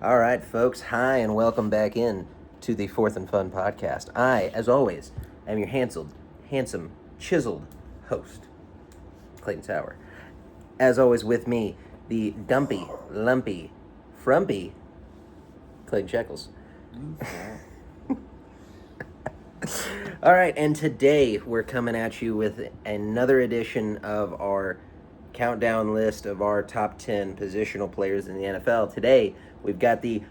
All right, folks. Hi, and welcome back in to the Fourth and Fun podcast. I, as always, am your handsome, chiseled host, Clayton Tower. As always, with me, the dumpy, lumpy, frumpy, Clayton Shekels. All right, and today we're coming at you with another edition of our countdown list of our top 10 positional players in the NFL. Today, we've got the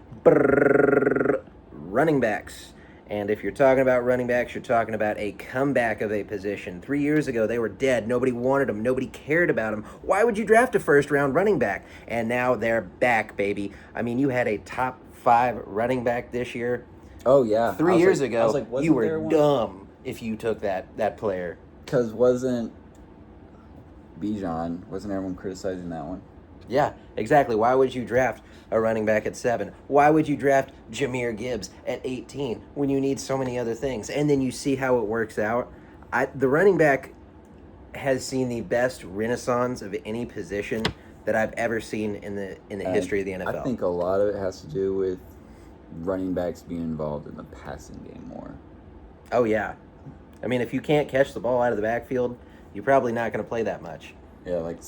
running backs. And if you're talking about running backs, you're talking about a comeback of a position. 3 years ago, they were dead. Nobody wanted them. Nobody cared about them. Why would you draft a first-round running back? And now they're back, baby. I mean, you had a top 5 running back this year. Oh, yeah. 3 years ago, you were dumb if you took that player. Because wasn't everyone criticizing that one? Yeah, exactly. Why would you draft a running back at 7? Why would you draft Jahmyr Gibbs at 18 when you need so many other things? And then you see how it works out. The running back has seen the best renaissance of any position that I've ever seen in the history of the NFL. I think a lot of it has to do with running backs being involved in the passing game more. Oh, yeah. I mean, if you can't catch the ball out of the backfield, you're probably not going to play that much. Yeah, like...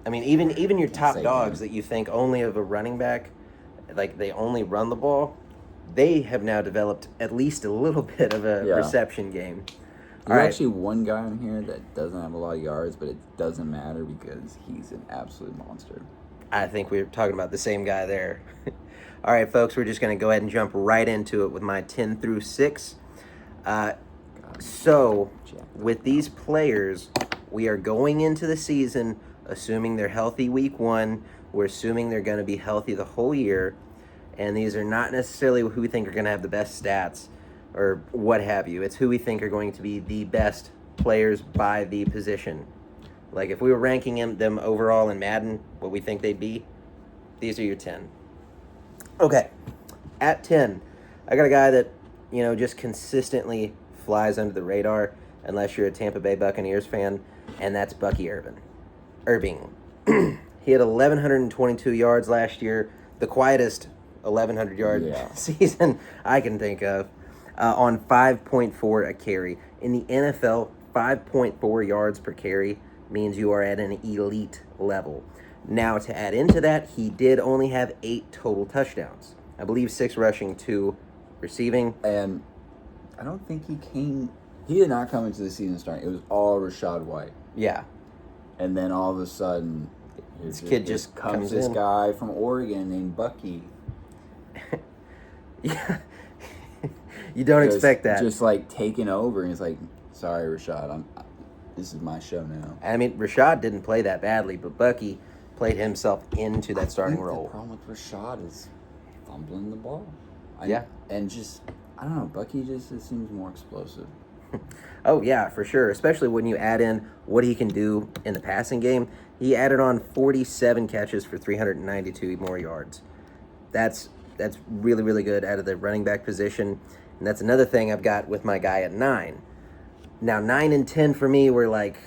I mean, even your top dogs that you think only of a running back, like they only run the ball, they have now developed at least a little bit of a reception game. There's actually one guy on here that doesn't have a lot of yards, but it doesn't matter because he's an absolute monster. I think we're talking about the same guy there. All right, folks, we're just going to go ahead and jump right into it with my 10 through 6. So, with these players, we are going into the season assuming they're healthy week 1. We're assuming they're going to be healthy the whole year. And these are not necessarily who we think are going to have the best stats or what have you. It's who we think are going to be the best players by the position. Like if we were ranking them overall in Madden, what we think they'd be, these are your 10. Okay, at 10, I got a guy that, just consistently flies under the radar unless you're a Tampa Bay Buccaneers fan, and that's Bucky Irving. He had 1,122 yards last year, the quietest 1,100-yard season I can think of, on 5.4 a carry. In the NFL, 5.4 yards per carry means you are at an elite level. Now, to add into that, he did only have 8 total touchdowns. I believe 6 rushing, 2 receiving. And I don't think he did not come into the season starting. It was all Rachaad White. Yeah. And then all of a sudden, this kid just comes this in. Guy from Oregon named Bucky. Yeah. You don't expect that. Just like taking over, and he's like, "Sorry, Rachaad, this is my show now." I mean, Rachaad didn't play that badly, but Bucky played himself into that starting role. The problem with Rachaad is fumbling the ball. And just, I don't know, Bucky just seems more explosive. Oh, yeah, for sure. Especially when you add in what he can do in the passing game. He added on 47 catches for 392 more yards. That's really, really good out of the running back position. And that's another thing I've got with my guy at 9. Now, 9 and 10 for me were like,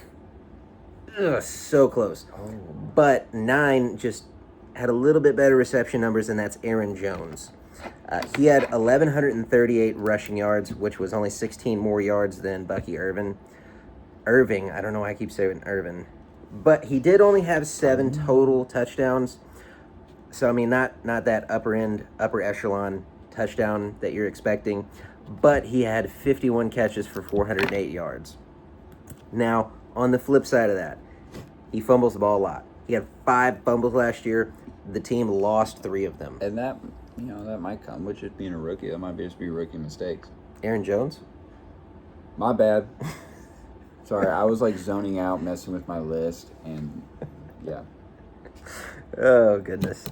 so close. Oh. But 9 just had a little bit better reception numbers, and that's Aaron Jones. He had 1,138 rushing yards, which was only 16 more yards than Bucky Irving. I don't know why I keep saying Irving. But he did only have 7 total touchdowns. So, I mean, not that upper echelon touchdown that you're expecting. But he had 51 catches for 408 yards. Now, on the flip side of that, he fumbles the ball a lot. He had 5 fumbles last year. The team lost 3 of them. And that might come with just being a rookie. That might just be rookie mistakes. Aaron Jones? My bad. Sorry, I was like zoning out, messing with my list, and yeah. Oh, goodness.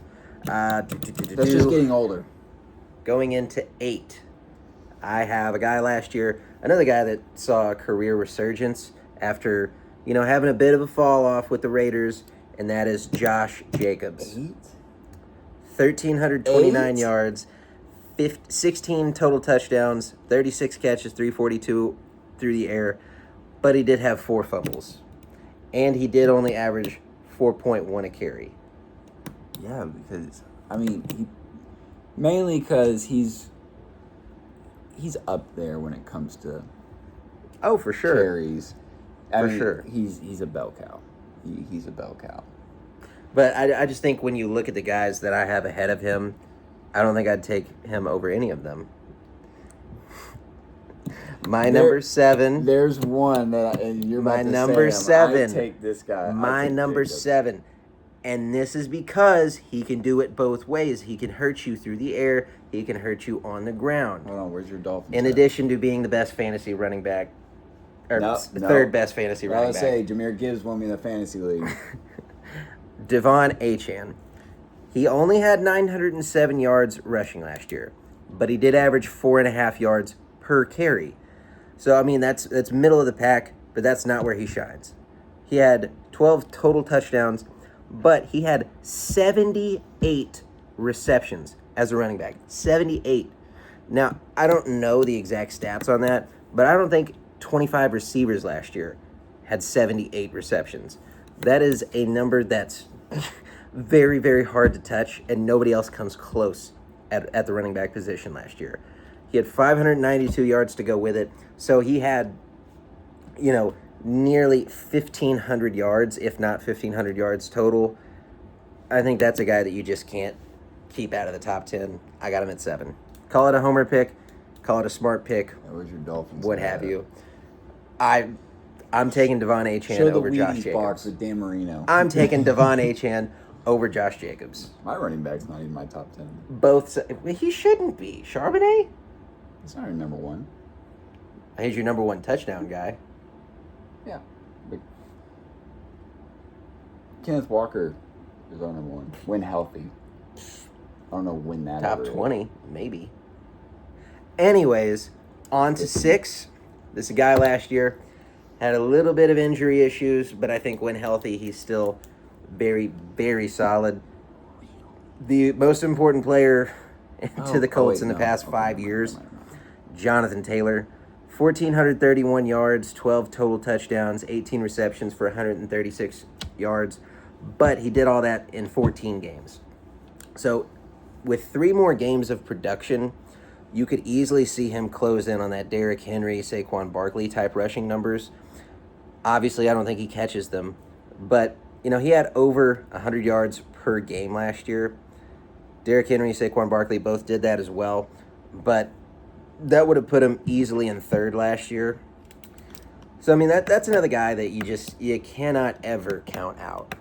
That's just getting older. Going into 8, I have a guy last year, another guy that saw a career resurgence after, having a bit of a fall off with the Raiders, and that is Josh Jacobs. 1,329 yards, 16 total touchdowns, 36 catches, 342 through the air, but he did have 4 fumbles. And he did only average 4.1 a carry. Yeah, because, I mean, Mainly because he's up there when it comes to Oh, for sure. carries. I mean, Sure. He's a bell cow. He's a bell cow. But I just think when you look at the guys that I have ahead of him, I don't think I'd take him over any of them. My number 7. There's one that you're about My to number say 7. I take this guy. My number Jacobs. 7. And this is because he can do it both ways. He can hurt you through the air. He can hurt you on the ground. Hold on, where's your Dolphins? In addition to being the best fantasy running back, or No, third best fantasy I running would back. say Jahmyr Gibbs won me in the fantasy league. Devon Achane. He only had 907 yards rushing last year, but he did average 4.5 yards per carry. So I mean that's middle of the pack, but that's not where he shines. He had 12 total touchdowns, but he had 78 receptions as a running back. 78. Now, I don't know the exact stats on that, but I don't think 25 receivers last year had 78 receptions. That is a number that's very, very hard to touch, and nobody else comes close at the running back position last year. He had 592 yards to go with it, so he had, nearly 1,500 yards, if not 1,500 yards total. I think that's a guy that you just can't keep out of the top 10. I got him at 7. Call it a homer pick, call it a smart pick, Where's your Dolphins? what have you. I'm taking Devon Achane Show the over Josh Wheaties box Jacobs. with Dan Marino. I'm taking Devon Achane over Josh Jacobs. My running back's not even my top 10. Both. He shouldn't be. Charbonnet? It's not your number one. He's your number 1 touchdown guy. Yeah. But Kenneth Walker is our number 1. When healthy. I don't know when that Top ever is. 20, maybe. Anyways, on to 6. This is a guy last year. Had a little bit of injury issues, but I think when healthy, he's still very, very solid. The most important player to the Colts in the past 5 years, Jonathan Taylor. 1,431 yards, 12 total touchdowns, 18 receptions for 136 yards. But he did all that in 14 games. So with 3 more games of production, you could easily see him close in on that Derrick Henry, Saquon Barkley type rushing numbers. Obviously, I don't think he catches them. But, he had over 100 yards per game last year. Derrick Henry, Saquon Barkley both did that as well. But that would have put him easily in 3rd last year. So, I mean, that's another guy that you cannot ever count out.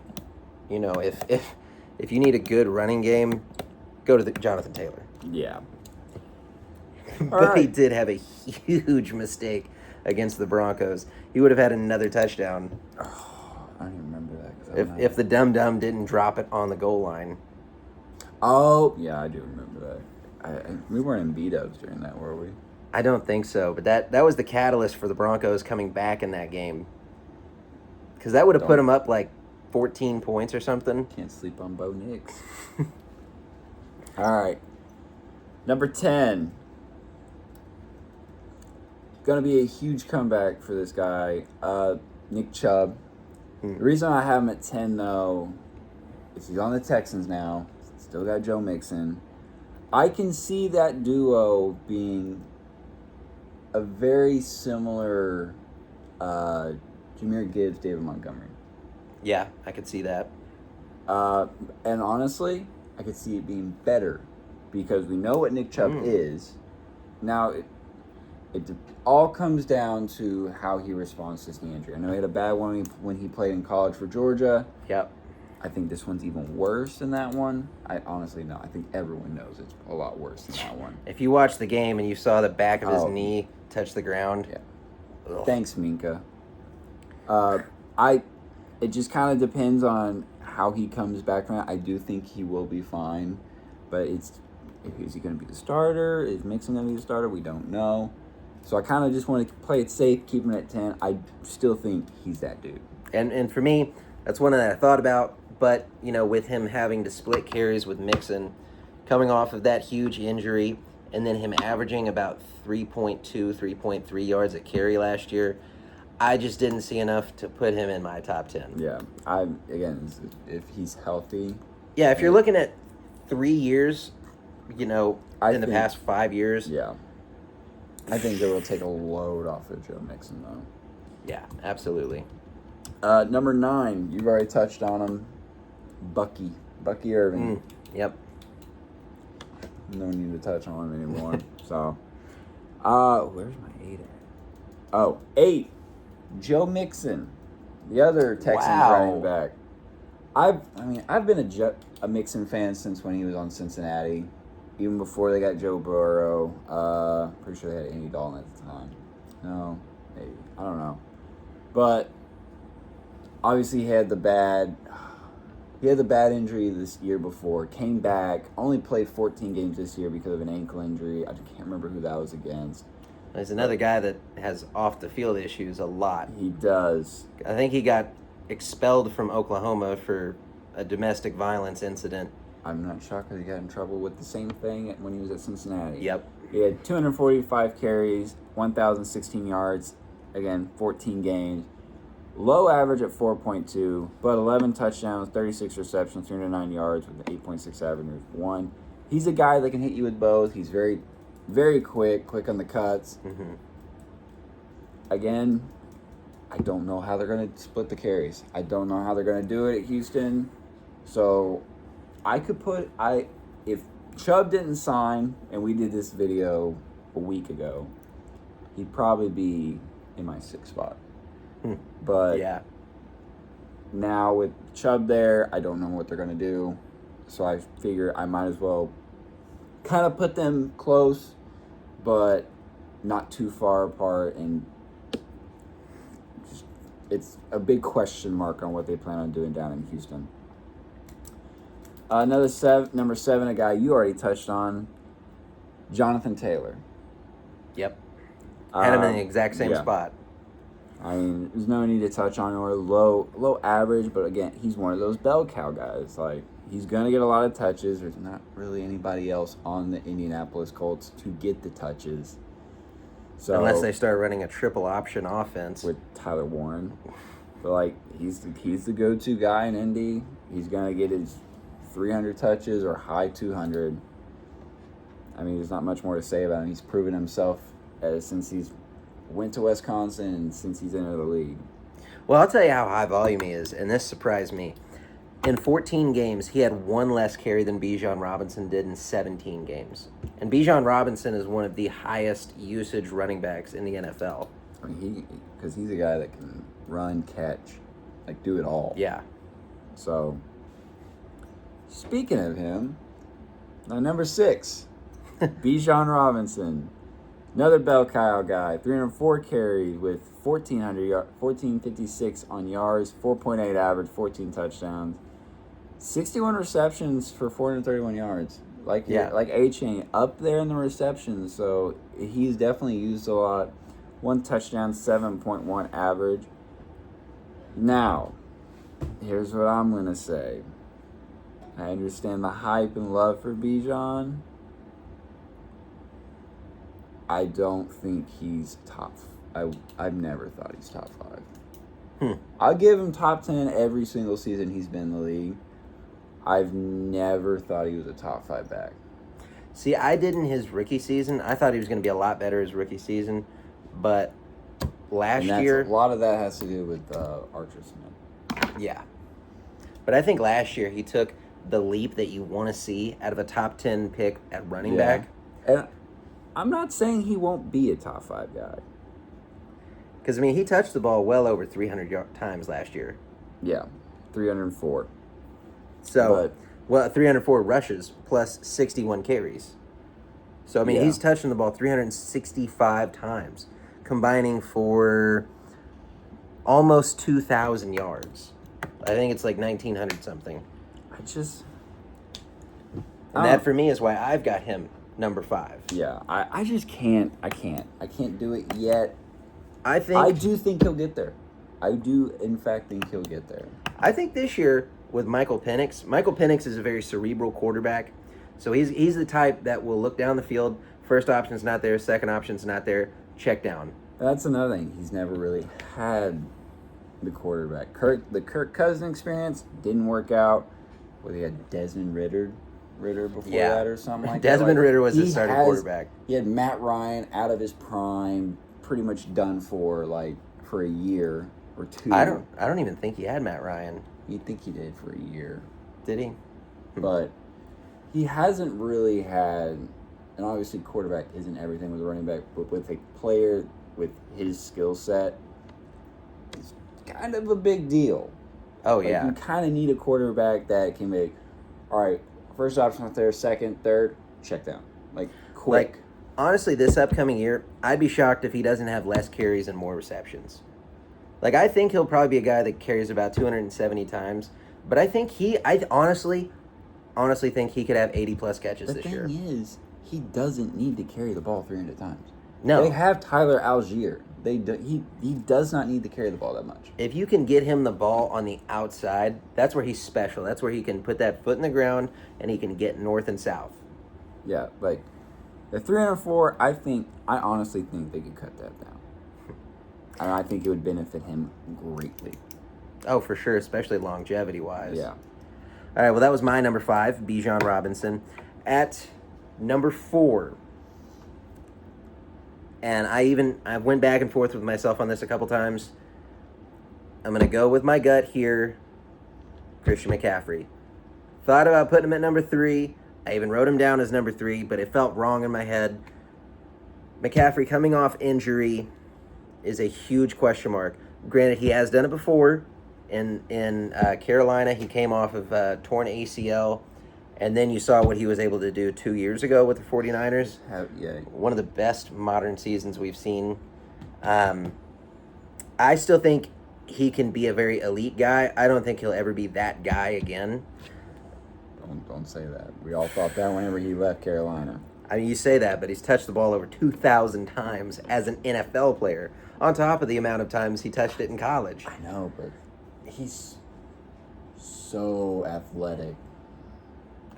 If you need a good running game, go to Jonathan Taylor. Yeah. But he did have a huge mistake against the Broncos. He would have had another touchdown I don't even remember that. if the dum-dum didn't drop it on the goal line. Oh, yeah, I do remember that. We weren't in beat-ups during that, were we? I don't think so, but that was the catalyst for the Broncos coming back in that game. Because that would have put them up like 14 points or something. Can't sleep on Bo Nix. All right. Number 10. Going to be a huge comeback for this guy, Nick Chubb. The reason I have him at 10, though, is he's on the Texans now. Still got Joe Mixon. I can see that duo being a very similar Jahmyr Gibbs, David Montgomery. Yeah, I could see that. And honestly, I could see it being better because we know what Nick Chubb is. Now, it all comes down to how he responds to his knee injury. I know he had a bad one when he played in college for Georgia. Yep. I think this one's even worse than that one. I honestly know. I think everyone knows it's a lot worse than that one. If you watched the game and you saw the back of his knee touch the ground. Yeah. Ugh. Thanks, Minka. It just kind of depends on how he comes back from it. I do think he will be fine, but is he going to be the starter? Is Mixon going to be the starter? We don't know. So I kind of just want to play it safe, keep him at 10. I still think he's that dude. And for me, that's one that I thought about. But, with him having to split carries with Mixon, coming off of that huge injury, and then him averaging about 3.2, 3.3 yards a carry last year, I just didn't see enough to put him in my top 10. Yeah. If he's healthy. Yeah, if you're looking at 3 years in the past 5 years. Yeah. I think it will take a load off of Joe Mixon, though. Yeah, absolutely. Number 9, you've already touched on him. Bucky Irving. Yep. No need to touch on him anymore. So, where's my 8 at? Oh, 8. Joe Mixon, the other Texans running back. I've been a Mixon fan since when he was on Cincinnati, even before they got Joe Burrow. Pretty sure they had Andy Dalton at the time. No, maybe, I don't know, but obviously he had the bad injury this year before. Came back, only played 14 games this year because of an ankle injury. I can't remember who that was against. There's another guy that has off the field issues a lot. He does. I think he got expelled from Oklahoma for a domestic violence incident. I'm not shocked that he got in trouble with the same thing when he was at Cincinnati. Yep. He had 245 carries, 1,016 yards, again, 14 games. Low average at 4.2, but 11 touchdowns, 36 receptions, 309 yards with an 8.6 average of 1. He's a guy that can hit you with both. He's very, very quick on the cuts. Mm-hmm. Again, I don't know how they're going to split the carries. I don't know how they're going to do it at Houston. So I could if Chubb didn't sign and we did this video a week ago, he'd probably be in my 6th spot. But yeah, now with Chubb there, I don't know what they're going to do. So I figure I might as well kind of put them close, but not too far apart. And it's a big question mark on what they plan on doing down in Houston. Number 7, a guy you already touched on, Jonathan Taylor. Yep. Had him in the exact same spot. I mean, there's no need to touch on or low average, but again, he's one of those bell cow guys. Like, he's going to get a lot of touches. There's not really anybody else on the Indianapolis Colts to get the touches. So unless they start running a triple option offense with Tyler Warren. But like, he's the go-to guy in Indy. He's going to get his 300 touches or high 200. I mean, there's not much more to say about him. He's proven himself since he's went to Wisconsin and since he's entered the league. Well, I'll tell you how high volume he is, and this surprised me. In 14 games, he had one less carry than Bijan Robinson did in 17 games. And Bijan Robinson is one of the highest usage running backs in the NFL. I mean, because he's a guy that can run, catch, like do it all. Yeah. So, speaking of him, number 6, Bijan Robinson. Another bell cow guy, 304 carries with 1,456 on yards, 4.8 average, 14 touchdowns, 61 receptions for 431 yards. Like A-Chain, up there in the receptions, so he's definitely used a lot. 1 touchdown, 7.1 average. Now, here's what I'm going to say. I understand the hype and love for Bijan. I don't think he's top. I've never thought he's top 5. I'll give him top 10 every single season he's been in the league. I've never thought he was a top 5 back. See, I did in his rookie season. I thought he was going to be a lot better his rookie season, but last year, a lot of that has to do with Archer Smith. Yeah, but I think last year he took the leap that you want to see out of a top 10 pick at running back. And I'm not saying he won't be a top 5 guy. Because, I mean, he touched the ball well over 300 times last year. Yeah, 304. So, 304 rushes plus 61 carries. So, I mean, he's touching the ball 365 times, combining for almost 2,000 yards. I think it's like 1,900 something. And that, for me, is why I've got him number 5. Yeah, I just can't. I can't do it yet. I do think he'll get there. I do, in fact, think he'll get there. I think this year with Michael Penix is a very cerebral quarterback. So he's the type that will look down the field. First option's not there. Second option's not there. Check down. That's another thing. He's never really had the quarterback. The Kirk Cousins experience didn't work out. Where they had Desmond Ritter. Ritter before Yeah. that or something like that. Desmond Ritter was his he starting has- quarterback. He had Matt Ryan out of his prime, pretty much done for a year or two. I don't even think he had Matt Ryan. You'd think he did for a year. Did he? But he hasn't really had, and obviously quarterback isn't everything with a running back, but with a player with his skill set, it's kind of a big deal. Oh, Like, yeah. you kind of need a quarterback that can make, all right, first option up there, second, third, check down. Like, quick. Like, honestly, this upcoming year, I'd be shocked if he doesn't have less carries and more receptions. Like, I think he'll probably be a guy that carries about 270 times, but I think I honestly think he could have 80-plus catches the this thing year. is, he doesn't need to carry the ball 300 times. No. They have Tyler Algier. He does not need to carry the ball that much. If you can get him the ball on the outside, that's where he's special. That's where he can put that foot in the ground and he can get north and south. Yeah, like, the 304, I honestly think they could cut that down. And I think it would benefit him greatly. Oh, for sure, especially longevity-wise. Yeah. All right, well, that was my number 5, Bijan Robinson. At number 4, and I went back and forth with myself on this a couple times. I'm going to go with my gut here, Christian McCaffrey. Thought about putting him at number 3. I even wrote him down as number 3, but it felt wrong in my head. McCaffrey coming off injury is a huge question mark. Granted, he has done it before. In Carolina, he came off of torn ACL, and then you saw what he was able to do 2 years ago with the 49ers. Yeah. One of the best modern seasons we've seen. I still think he can be a very elite guy. I don't think he'll ever be that guy again. Don't say that. We all thought that whenever he left Carolina. I mean, you say that, but he's touched the ball over 2,000 times as an NFL player, on top of the amount of times he touched it in college. I know, but he's so athletic.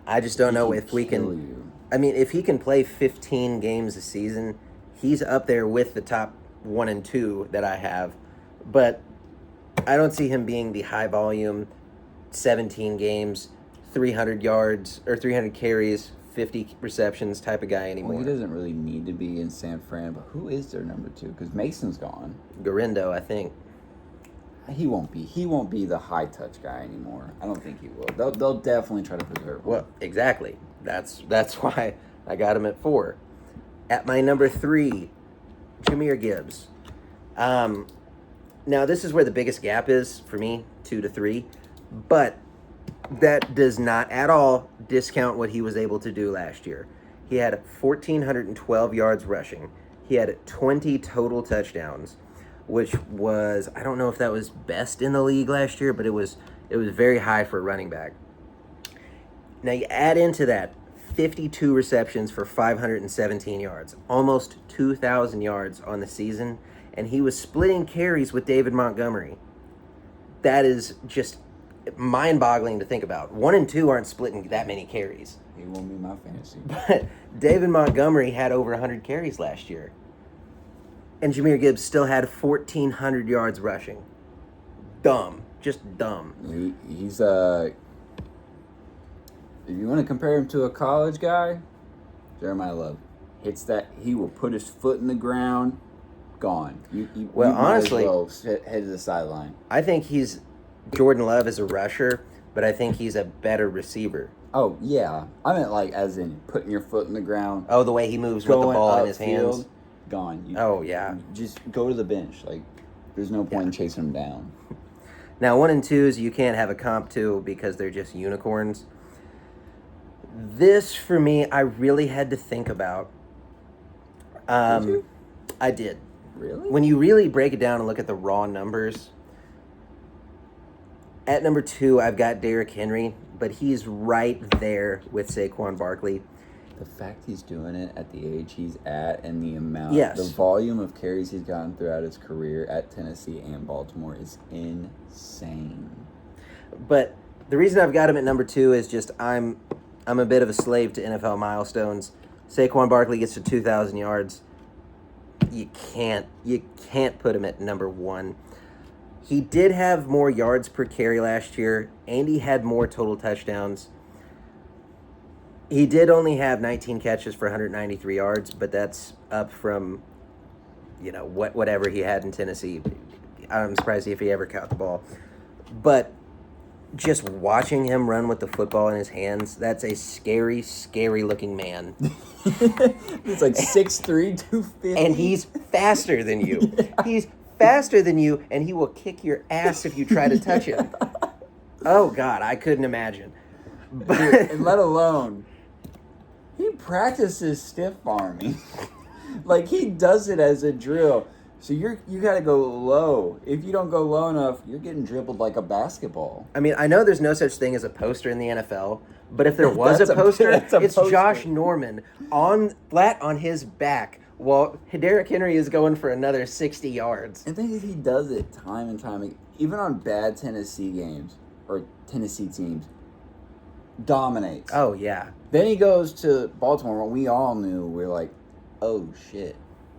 I just don't know if we kill can. You. I mean, if he can play 15 games a season, he's up there with the top 1 and 2 that I have. But I don't see him being the high volume, 17 games, 300 yards or 300 carries, 50 receptions type of guy anymore. Well, he doesn't really need to be in San Fran, but who is their number 2? Because Mason's gone. Garindo, I think. He won't be. He won't be the high touch guy anymore. I don't think he will. They'll definitely try to preserve him. Well, exactly. That's why I got him at 4. At my number 3, Jahmyr Gibbs. Now, this is where the biggest gap is for me, 2 to 3. But that does not at all discount what he was able to do last year. He had 1,412 yards rushing. He had 20 total touchdowns, which was, I don't know if that was best in the league last year, but it was very high for a running back. Now you add into that 52 receptions for 517 yards, almost 2,000 yards on the season, and he was splitting carries with David Montgomery. That is just mind-boggling to think about. 1 and 2 aren't splitting that many carries. He won't be my fantasy. But David Montgomery had over 100 carries last year. And Jahmyr Gibbs still had 1,400 yards rushing. Dumb. Just dumb. He's if you want to compare him to a college guy, Jeremiah Love hits that. He will put his foot in the ground. Gone. Well, you might honestly, as well head to the sideline. I think Jordan Love is a rusher, but I think he's a better receiver. Oh yeah, I meant like as in putting your foot in the ground. Oh, the way he moves with the Going ball in his upfield, hands. Gone. Oh, yeah. Just go to the bench. Like, there's no point in chasing him down. Now, 1 and 2s you can't have a comp to because they're just unicorns. This, for me, I really had to think about. Did you? I did. Really? When you really break it down and look at the raw numbers, at number 2, I've got Derrick Henry, but he's right there with Saquon Barkley. The fact he's doing it at the age he's at and the amount, Yes. the volume of carries he's gotten throughout his career at Tennessee and Baltimore is insane. But the reason I've got him at number 2 is just I'm a bit of a slave to NFL milestones. Saquon Barkley gets to 2,000 yards. You can't put him at number 1. He did have more yards per carry last year, and he had more total touchdowns. He did only have 19 catches for 193 yards, but that's up from, whatever he had in Tennessee. I'm surprised if he ever caught the ball. But just watching him run with the football in his hands, that's a scary, scary looking man. He's like 6'3", 250. And he's faster than you. Yeah. He's faster than you, and he will kick your ass if you try to touch him. Oh, God, I couldn't imagine. But, and let alone, he practices stiff arming. Like, he does it as a drill. So you got to go low. If you don't go low enough, you're getting dribbled like a basketball. I mean, I know there's no such thing as a poster in the NFL, but if there was a poster, it's poster. Josh Norman flat on his back while Derrick Henry is going for another 60 yards. And think he does it time and time again. Even on bad Tennessee games or Tennessee teams, dominates. Oh, yeah. Then he goes to Baltimore when we all knew, we're like, oh, shit.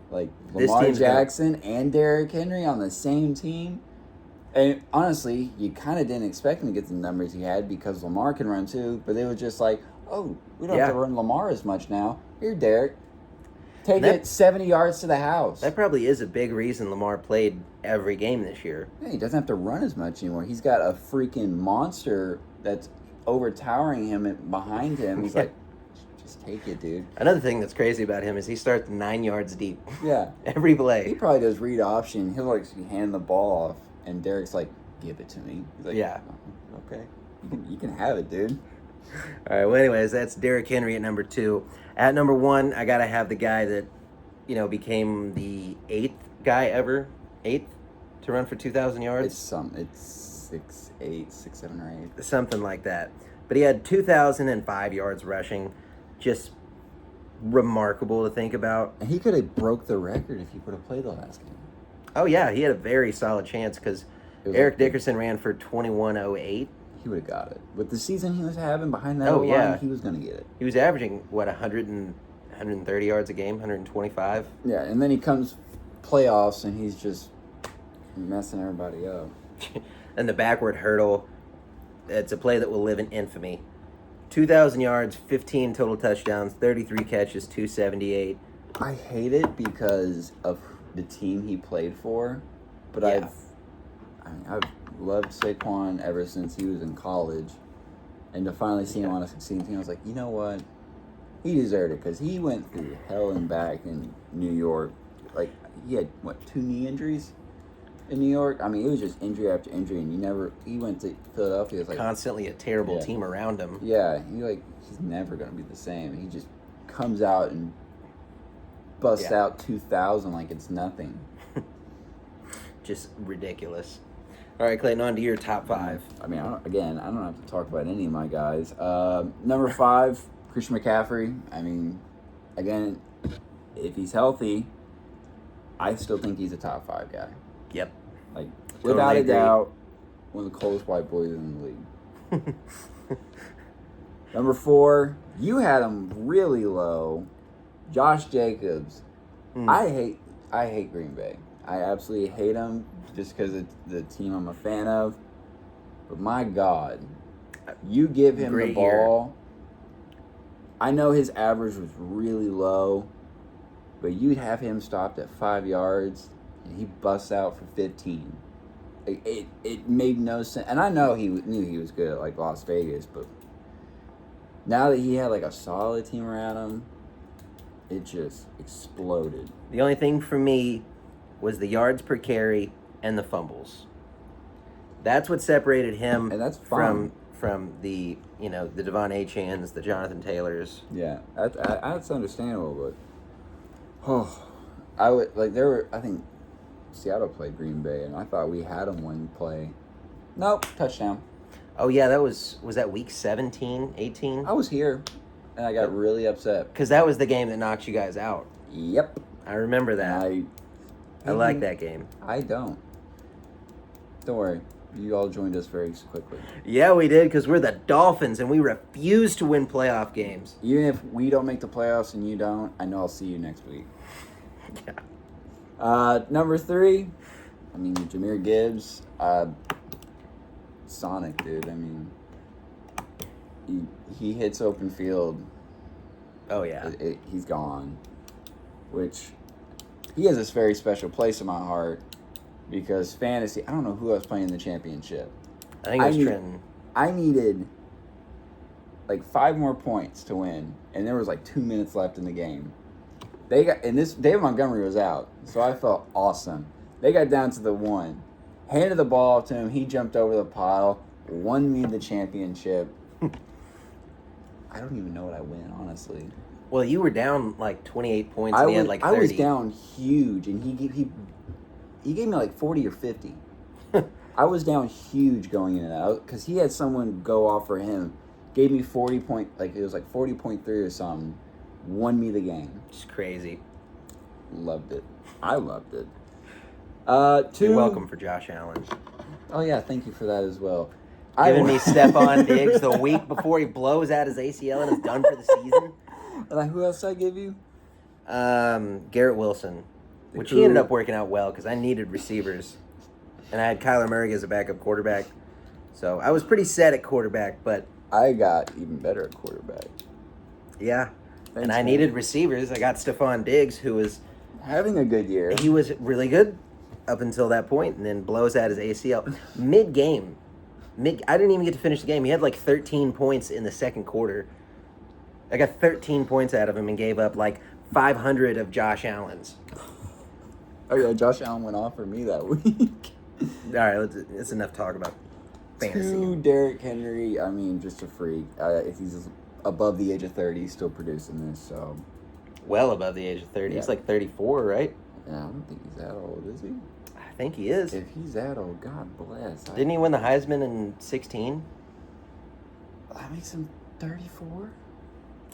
Like, Lamar Jackson and Derrick Henry on the same team. And honestly, you kind of didn't expect him to get the numbers he had because Lamar can run too. But they were just like, oh, we don't have to run Lamar as much now. Here, Derrick. Take it 70 yards to the house. That probably is a big reason Lamar played every game this year. Yeah, he doesn't have to run as much anymore. He's got a freaking monster that's overtowering him and behind him. He's like, just take it, dude. Another thing that's crazy about him is he starts 9 yards deep. Yeah. Every play. He probably does read option. He'll like hand the ball off, and Derrick's like, give it to me. He's like, yeah. Oh, okay. You can have it, dude. All right, well, anyways, that's Derrick Henry at number 2. At number 1, I got to have the guy that, became the 8th guy ever, 8th to run for 2,000 yards. It's 6'8", 6'7" or 8. Something like that. But he had 2,005 yards rushing. Just remarkable to think about. And he could have broke the record if he would have played the last game. Oh, yeah, he had a very solid chance because Eric Dickerson ran for 21.08. He would have got it. With the season he was having behind that line, he was going to get it. He was averaging, 130 yards a game, 125? Yeah, and then he comes playoffs, and he's just messing everybody up. And the backward hurdle, it's a play that will live in infamy. 2,000 yards, 15 total touchdowns, 33 catches, 278. I hate it because of the team he played for, but I've loved Saquon ever since he was in college, and to finally see him on a succeeding team, I was like, you know what? He deserved it because he went through hell and back in New York. Like, he had, 2 knee injuries in New York? I mean, it was just injury after injury, and he went to Philadelphia. It was like constantly a terrible team around him. Yeah, he's never going to be the same. He just comes out and busts out 2,000 like it's nothing. Just ridiculous. All right, Clayton, on to your top 5. I mean, I don't have to talk about any of my guys. Number 5, Christian McCaffrey. I mean, again, if he's healthy, I still think he's a top 5 guy. Yep. Like, without a doubt, one of the coldest white boys in the league. Number 4, you had him really low. Josh Jacobs. I hate Green Bay. I absolutely hate him just because it's the team I'm a fan of. But my God, you give him the ball. I know his average was really low, but you'd have him stopped at 5 yards, and he busts out for 15. It made no sense. And I know he knew he was good at, Las Vegas, but now that he had, a solid team around him, it just exploded. The only thing for me was the yards per carry and the fumbles. That's what separated him and that's from the the Devon Achans, the Jonathan Taylors. Yeah, that's understandable, but I think Seattle played Green Bay, and I thought we had them one play. Nope, touchdown. Oh yeah, was that week 17, 18? I was here, and I got really upset because that was the game that knocked you guys out. Yep, I remember that. I like that game. I don't. Don't worry. You all joined us very quickly. Yeah, we did, because we're the Dolphins, and we refuse to win playoff games. Even if we don't make the playoffs and you don't, I know I'll see you next week. Yeah. Number 3, I mean, Jahmyr Gibbs. Sonic, dude. I mean, he hits open field Oh yeah. He's gone, which he has this very special place in my heart because fantasy. I don't know who else playing in the championship. I think it was Trenton. I needed like 5 more points to win, and there was like 2 minutes left in the game. David Montgomery was out, so I felt awesome. They got down to the 1, handed the ball to him. He jumped over the pile, won me the championship. I don't even know what I win, honestly. Well, you were down like 28 points, and he had like 30. I was down huge, and he gave me like 40 or 50. I was down huge going into that because he had someone go off for him, gave me 40 point, like it was like 40.3 or something, won me the game. It's crazy. Loved it. I loved it. You're welcome for Josh Allen. Oh yeah, thank you for that as well. Giving me Stephon Diggs the week before he blows out his ACL and is done for the season. Like, who else did I give you? Garrett Wilson, which he ended up working out well because I needed receivers. And I had Kyler Murray as a backup quarterback. So I was pretty set at quarterback, but... I got even better at quarterback. Yeah. Thanks, I needed receivers. I got Stephon Diggs, who was... having a good year. He was really good up until that point, and then blows out his ACL. Mid-game. I didn't even get to finish the game. He had like 13 points in the second quarter. I got 13 points out of him and gave up like 500 of Josh Allen's. Oh yeah, Josh Allen went off for me that week. All right, it's enough talk about fantasy. 2, Derrick Henry. I mean, just a freak. If he's above the age of 30, he's still producing this. So, well above the age of 30. Yeah. He's like 34, right? Yeah, I don't think he's that old, is he? I think he is. If he's that old, God bless. Didn't he win the Heisman in 16? That makes him 34.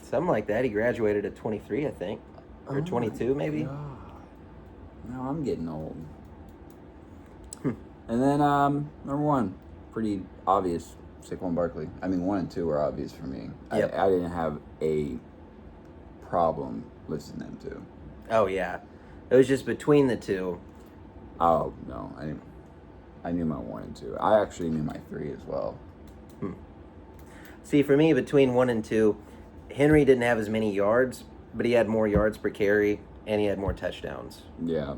Something like that. He graduated at 23, I think, or 22, maybe. God. No, I'm getting old. And then number 1, pretty obvious, Saquon Barkley. I mean, 1 and 2 were obvious for me. Yep. I didn't have a problem listing them two. Oh yeah, it was just between the two. Oh no, I knew my 1 and 2. I actually knew my 3 as well. See, for me, between 1 and 2, Henry didn't have as many yards, but he had more yards per carry, and he had more touchdowns. Yeah.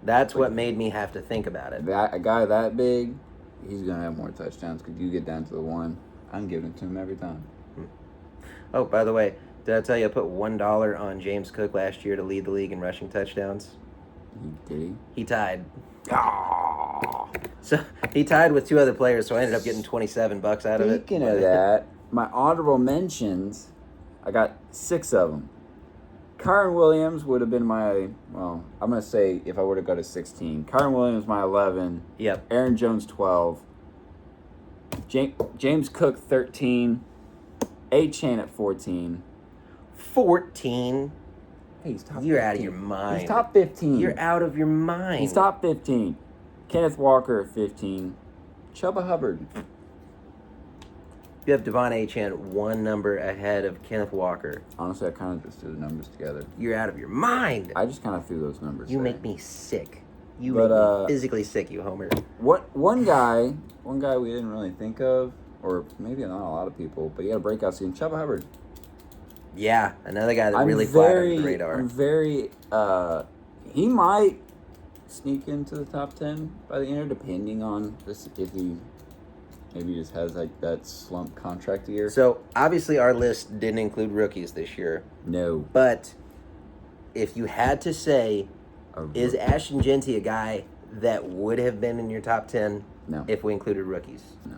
That's what made me have to think about it. A guy that big, he's going to have more touchdowns because you get down to the 1. I'm giving it to him every time. Oh, by the way, did I tell you I put $1 on James Cook last year to lead the league in rushing touchdowns? Did he? He tied. Oh. So he tied with 2 other players, so I ended up getting $27 out of it. Speaking of that, my honorable mentions, I got 6 of them. Kyren Williams would have been my, well, I'm going to say if I were to go to 16. Kyren Williams, my 11. Yep. Aaron Jones, 12. James Cook, 13. A-Chain at 14. 14? Hey, he's top You're 15. out of your mind. He's top 15. You're out of your mind. He's top 15. Kenneth Walker at 15. Chuba Hubbard. You have Devon Achane 1 number ahead of Kenneth Walker. Honestly, I kind of just threw the numbers together. You're out of your mind. I just kind of threw those numbers You there. make me sick. You make me physically sick, you homer. One guy we didn't really think of, or maybe not a lot of people, but he had a breakout season. Chuba Hubbard. Yeah, another guy that really flied under the radar. I'm very, he might sneak into the top 10 by the end, depending on this, if he maybe just has like that slump contract year. So obviously our list didn't include rookies this year. No. But if you had to say, is Ashton Jeanty a guy that would have been in your top 10 No. if we included rookies? No.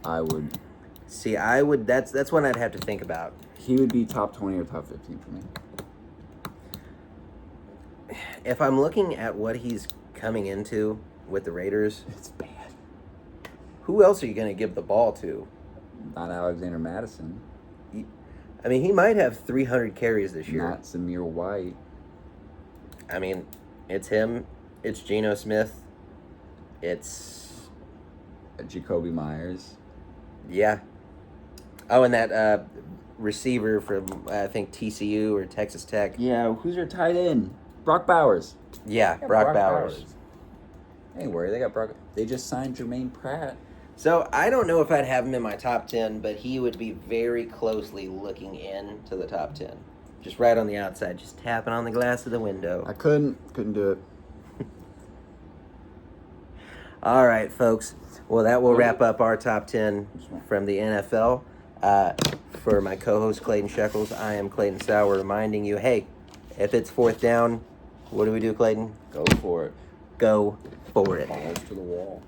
I would. See, I would. That's one I'd have to think about. He would be top 20 or top 15 for me. If I'm looking at what he's coming into with the Raiders, It's bad. who else are you going to give the ball to? Not Alexander Madison. I mean, he might have 300 carries this year. Not Zamir White. I mean, it's him. It's Geno Smith. It's... Jacoby Myers. Yeah. Oh, and that receiver from, I think, TCU or Texas Tech. Yeah, who's your tight end? Brock Bowers. Yeah, Brock Bowers. Hey, where they got Brock? They just signed Jermaine Pratt. So I don't know if I'd have him in my top 10, but he would be very closely looking in to the top 10. Just right on the outside, just tapping on the glass of the window. I couldn't do it. All right, folks. Well, that will wrap up our top 10 from the NFL. For my co-host Clayton Shekels, I am Clayton Sauer, reminding you, hey, if it's fourth down, what do we do, Clayton? Go for it. Go for it. Balls to the wall.